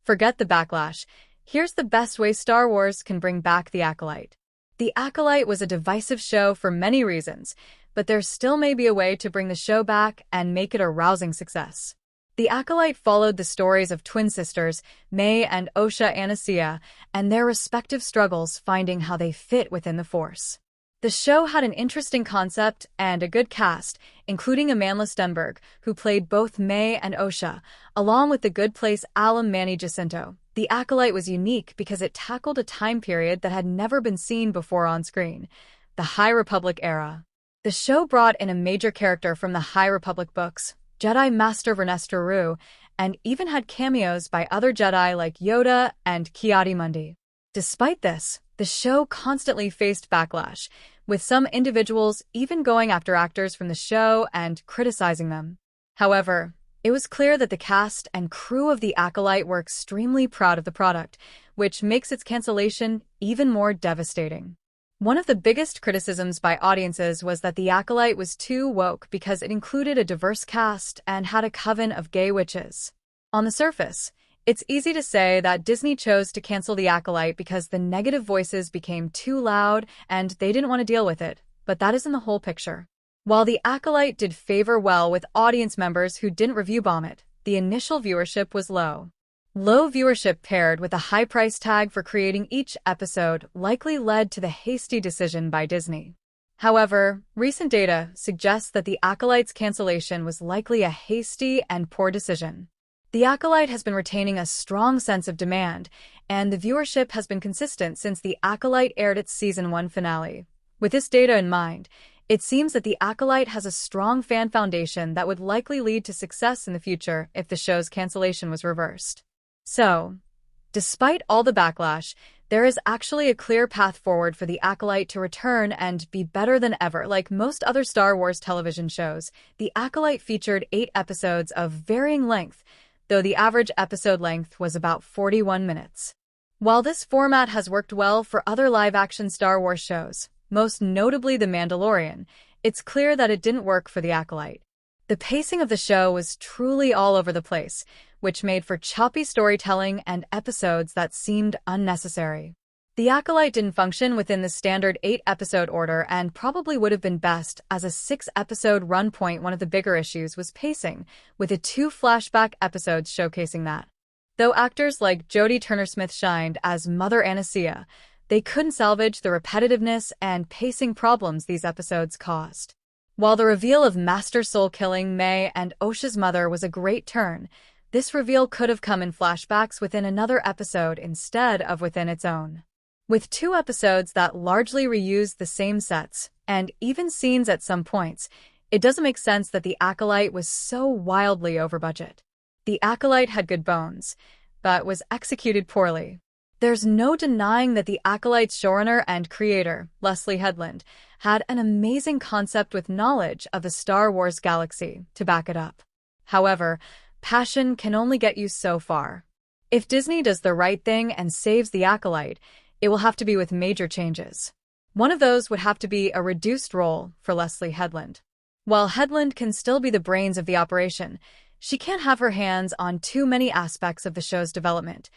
Forget the backlash. Here's the best way Star Wars can bring back The Acolyte. The Acolyte was a divisive show for many reasons, but there still may be a way to bring the show back and make it a rousing success. The Acolyte followed the stories of twin sisters, May and Osha Anasia, and their respective struggles finding how they fit within the Force. The show had an interesting concept and a good cast, including Amandla Stenberg, who played both May and Osha, along with the Good Place alum Manny Jacinto. The Acolyte was unique because it tackled a time period that had never been seen before on screen, the High Republic era. The show brought in a major character from the High Republic books, Jedi Master Vernestra Rue, and even had cameos by other Jedi like Yoda and Ki-Adi-Mundi. Despite this, the show constantly faced backlash, with some individuals even going after actors from the show and criticizing them. However, it was clear that the cast and crew of The Acolyte were extremely proud of the product, which makes its cancellation even more devastating. One of the biggest criticisms by audiences was that The Acolyte was too woke because it included a diverse cast and had a coven of gay witches. On the surface, it's easy to say that Disney chose to cancel The Acolyte because the negative voices became too loud and they didn't want to deal with it, but that isn't the whole picture. While The Acolyte did favor well with audience members who didn't review bomb it, the initial viewership was low. Low viewership paired with a high price tag for creating each episode likely led to the hasty decision by Disney. However, recent data suggests that The Acolyte's cancellation was likely a hasty and poor decision. The Acolyte has been retaining a strong sense of demand, and the viewership has been consistent since The Acolyte aired its Season 1 finale. With this data in mind, it seems that The Acolyte has a strong fan foundation that would likely lead to success in the future if the show's cancellation was reversed. So, despite all the backlash, there is actually a clear path forward for The Acolyte to return and be better than ever. Like most other Star Wars television shows, The Acolyte featured 8 episodes of varying length, though the average episode length was about 41 minutes. While this format has worked well for other live-action Star Wars shows, most notably The Mandalorian, it's clear that it didn't work for The Acolyte. The pacing of the show was truly all over the place, which made for choppy storytelling and episodes that seemed unnecessary. The Acolyte didn't function within the standard 8-episode order and probably would have been best as a 6-episode run point. One of the bigger issues was pacing, with the 2 flashback episodes showcasing that. Though actors like Jodie Turner-Smith shined as Mother Anasia, they couldn't salvage the repetitiveness and pacing problems these episodes caused. While the reveal of Master Soul-killing May and Osha's mother was a great turn, this reveal could have come in flashbacks within another episode instead of within its own. With 2 episodes that largely reused the same sets, and even scenes at some points, it doesn't make sense that The Acolyte was so wildly over budget. The Acolyte had good bones, but was executed poorly. There's no denying that The Acolyte's showrunner and creator, Leslie Headland, had an amazing concept with knowledge of the Star Wars galaxy to back it up. However, passion can only get you so far. If Disney does the right thing and saves The Acolyte, it will have to be with major changes. One of those would have to be a reduced role for Leslie Headland. While Headland can still be the brains of the operation, she can't have her hands on too many aspects of the show's development.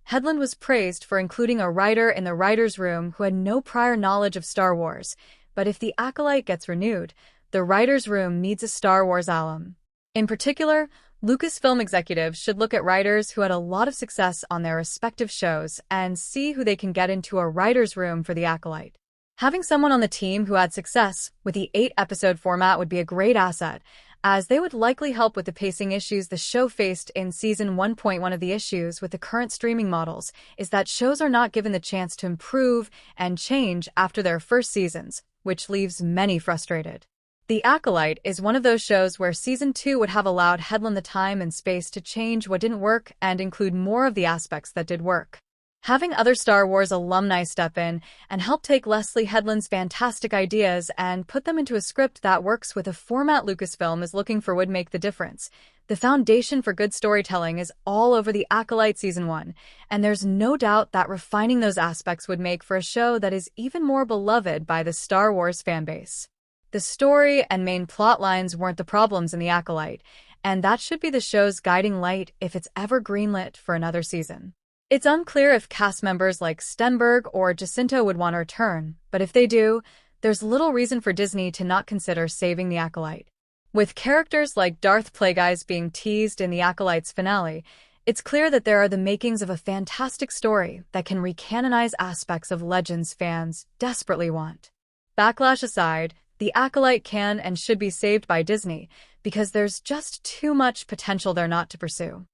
Headland was praised for including a writer in the writer's room who had no prior knowledge of Star Wars, but if The Acolyte gets renewed, the writer's room needs a Star Wars alum. In particular, Lucasfilm executives should look at writers who had a lot of success on their respective shows and see who they can get into a writer's room for The Acolyte. Having someone on the team who had success with the 8-episode format would be a great asset, as they would likely help with the pacing issues the show faced in Season 1. One of the issues with the current streaming models is that shows are not given the chance to improve and change after their first seasons, which leaves many frustrated. The Acolyte is one of those shows where Season 2 would have allowed Headland the time and space to change what didn't work and include more of the aspects that did work. Having other Star Wars alumni step in and help take Leslie Headland's fantastic ideas and put them into a script that works with a format Lucasfilm is looking for would make the difference. The foundation for good storytelling is all over The Acolyte Season 1, and there's no doubt that refining those aspects would make for a show that is even more beloved by the Star Wars fanbase. The story and main plot lines weren't the problems in The Acolyte, and that should be the show's guiding light if it's ever greenlit for another season. It's unclear if cast members like Stenberg or Jacinto would want to return, but if they do, there's little reason for Disney to not consider saving the Acolyte. With characters like Darth Plagueis being teased in the Acolyte's finale, it's clear that there are the makings of a fantastic story that can recanonize aspects of Legends fans desperately want. Backlash aside, the Acolyte can and should be saved by Disney because there's just too much potential there not to pursue.